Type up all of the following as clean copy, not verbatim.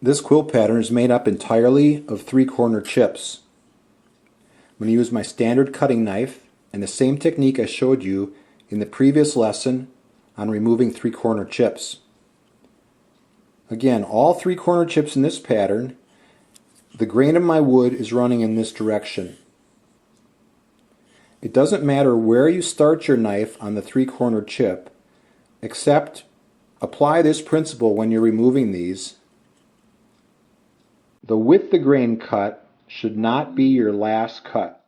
This quilt pattern is made up entirely of 3-corner chips. I'm going to use my standard cutting knife and the same technique I showed you in the previous lesson on removing 3-corner chips. Again, all 3-corner chips in this pattern, the grain of my wood is running in this direction. It doesn't matter where you start your knife on the 3-corner chip, except apply this principle when you're removing these. The with the grain cut should not be your last cut.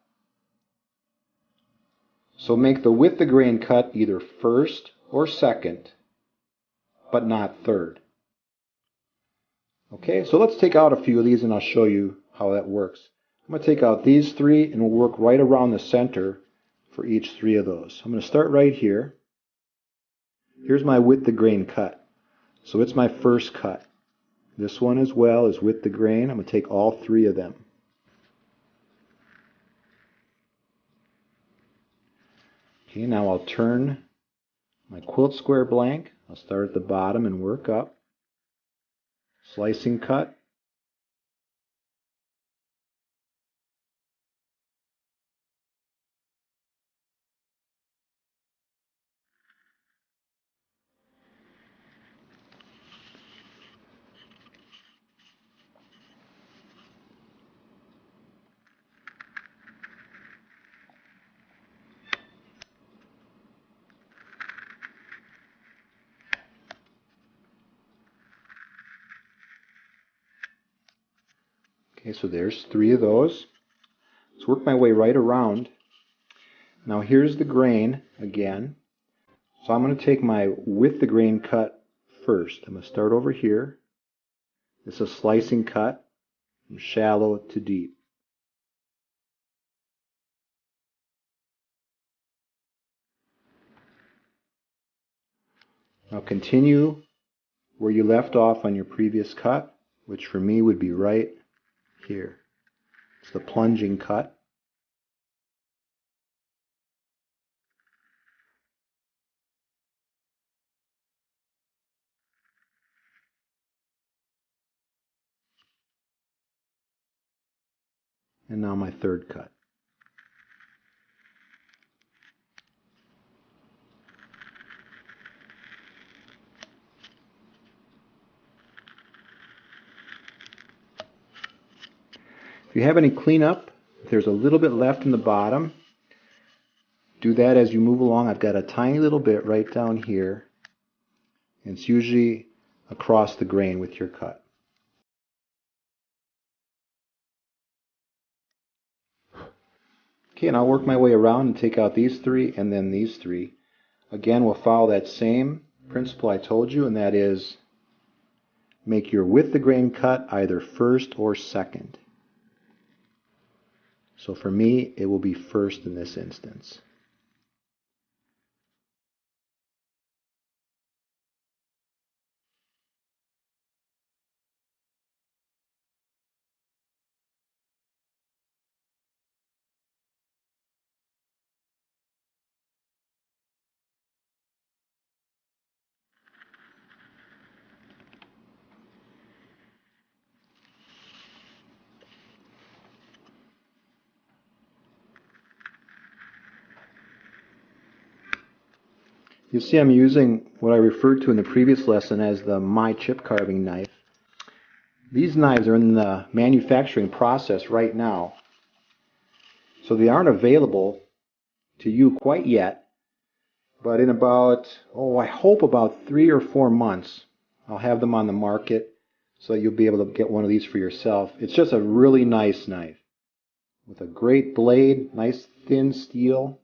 So make the with the grain cut either first or second, but not third. Okay, so let's take out a few of these and I'll show you how that works. I'm going to take out these 3 and we'll work right around the center for each 3 of those. I'm going to start right here. Here's my with the grain cut. So it's my first cut. This one as well is with the grain. I'm going to take all 3 of them. Okay, now I'll turn my quilt square blank. I'll start at the bottom and work up. Slicing cut. Okay, so there's 3 of those. Let's work my way right around. Now here's the grain again. So I'm going to take my with the grain cut first. I'm going to start over here. This is a slicing cut from shallow to deep. Now continue where you left off on your previous cut, which for me would be right here. It's the plunging cut. And now my third cut. If you have any cleanup, if there's a little bit left in the bottom, do that as you move along. I've got a tiny little bit right down here, and it's usually across the grain with your cut. Okay, and I'll work my way around and take out these 3 and then these 3. Again, we'll follow that same principle I told you, and that is make your with the grain cut either first or second. So for me, it will be first in this instance. You see I'm using what I referred to in the previous lesson as the My Chip Carving knife. These knives are in the manufacturing process right now, so they aren't available to you quite yet, but in about, I hope about 3 or 4 months, I'll have them on the market so that you'll be able to get one of these for yourself. It's just a really nice knife with a great blade, nice thin steel,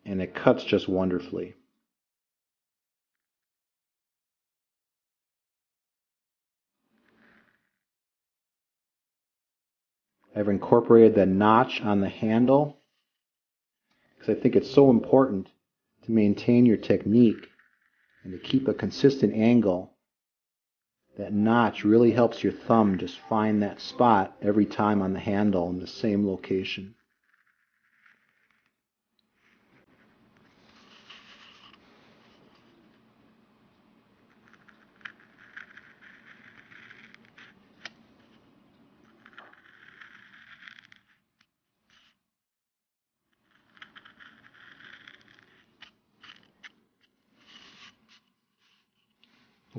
and it cuts just wonderfully. I've incorporated the notch on the handle because I think it's so important to maintain your technique and to keep a consistent angle. That notch really helps your thumb just find that spot every time on the handle in the same location.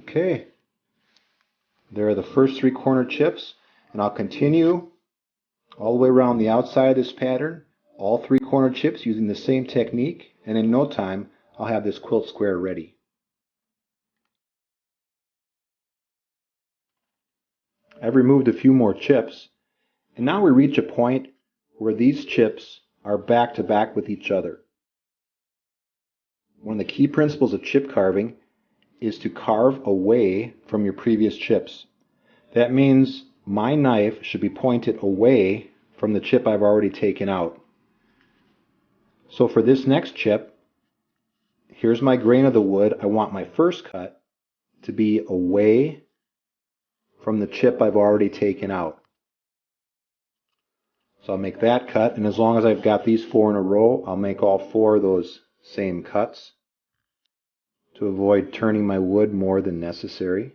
Okay, there are the first three corner chips, and I'll continue all the way around the outside of this pattern, all three corner chips using the same technique, and in no time I'll have this quilt square ready. I've removed a few more chips, and now we reach a point where these chips are back to back with each other. One of the key principles of chip carving is to carve away from your previous chips. That means my knife should be pointed away from the chip I've already taken out. So for this next chip, here's my grain of the wood. I want my first cut to be away from the chip I've already taken out. So I'll make that cut, and as long as I've got these four in a row, I'll make all four of those same cuts to avoid turning my wood more than necessary.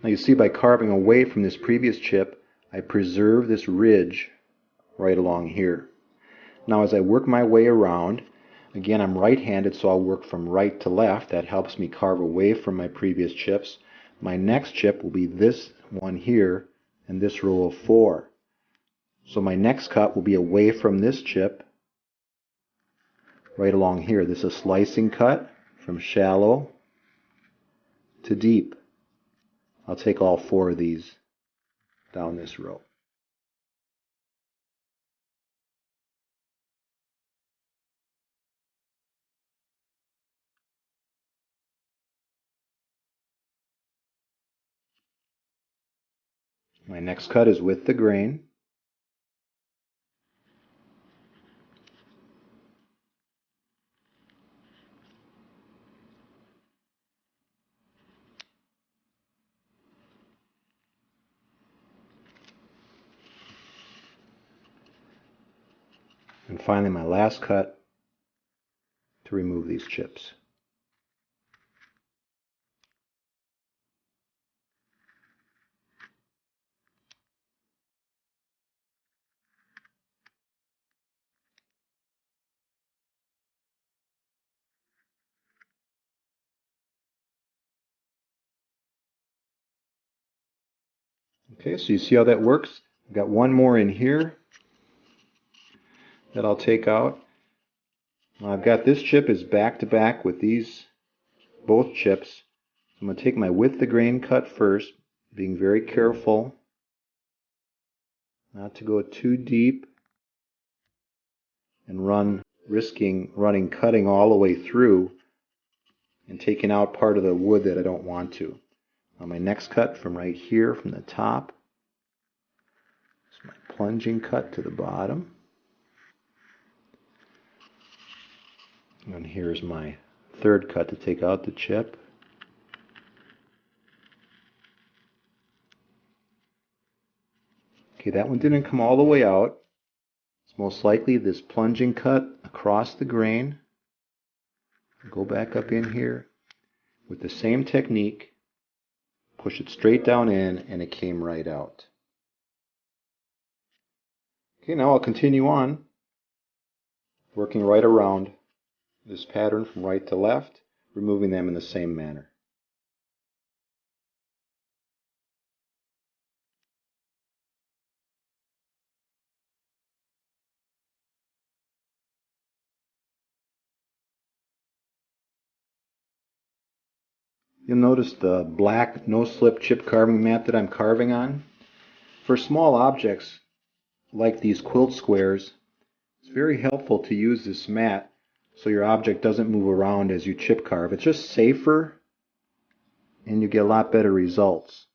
Now you see, by carving away from this previous chip, I preserve this ridge right along here. Now as I work my way around, again I'm right-handed, so I'll work from right to left. That helps me carve away from my previous chips. My next chip will be this one here and this row of four. So my next cut will be away from this chip right along here. This is a slicing cut from shallow to deep. I'll take all four of these down this row. My next cut is with the grain. And finally my last cut to remove these chips. Okay, so you see how that works? I've got one more in here that I'll take out. Now I've got this chip is back to back with these both chips. I'm going to take my with the grain cut first, being very careful not to go too deep and risking cutting all the way through and taking out part of the wood that I don't want to. Now my next cut from right here from the top is my plunging cut to the bottom. And here's my third cut to take out the chip. Okay, that one didn't come all the way out. It's most likely this plunging cut across the grain. Go back up in here with the same technique, push it straight down in, and it came right out. Okay, now I'll continue on, working right around this pattern from right to left, removing them in the same manner. You'll notice the black no-slip chip carving mat that I'm carving on. For small objects like these quilt squares, it's very helpful to use this mat so your object doesn't move around as you chip carve. It's just safer and you get a lot better results.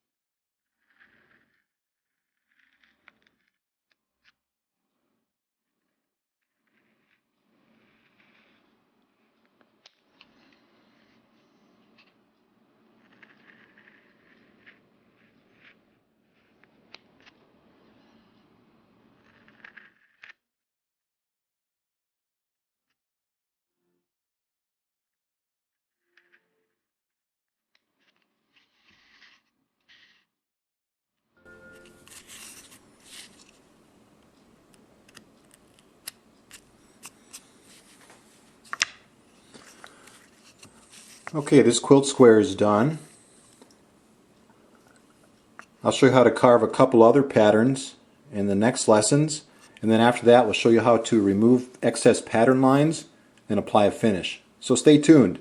Okay, this quilt square is done. I'll show you how to carve a couple other patterns in the next lessons, and then after that we'll show you how to remove excess pattern lines and apply a finish. So stay tuned.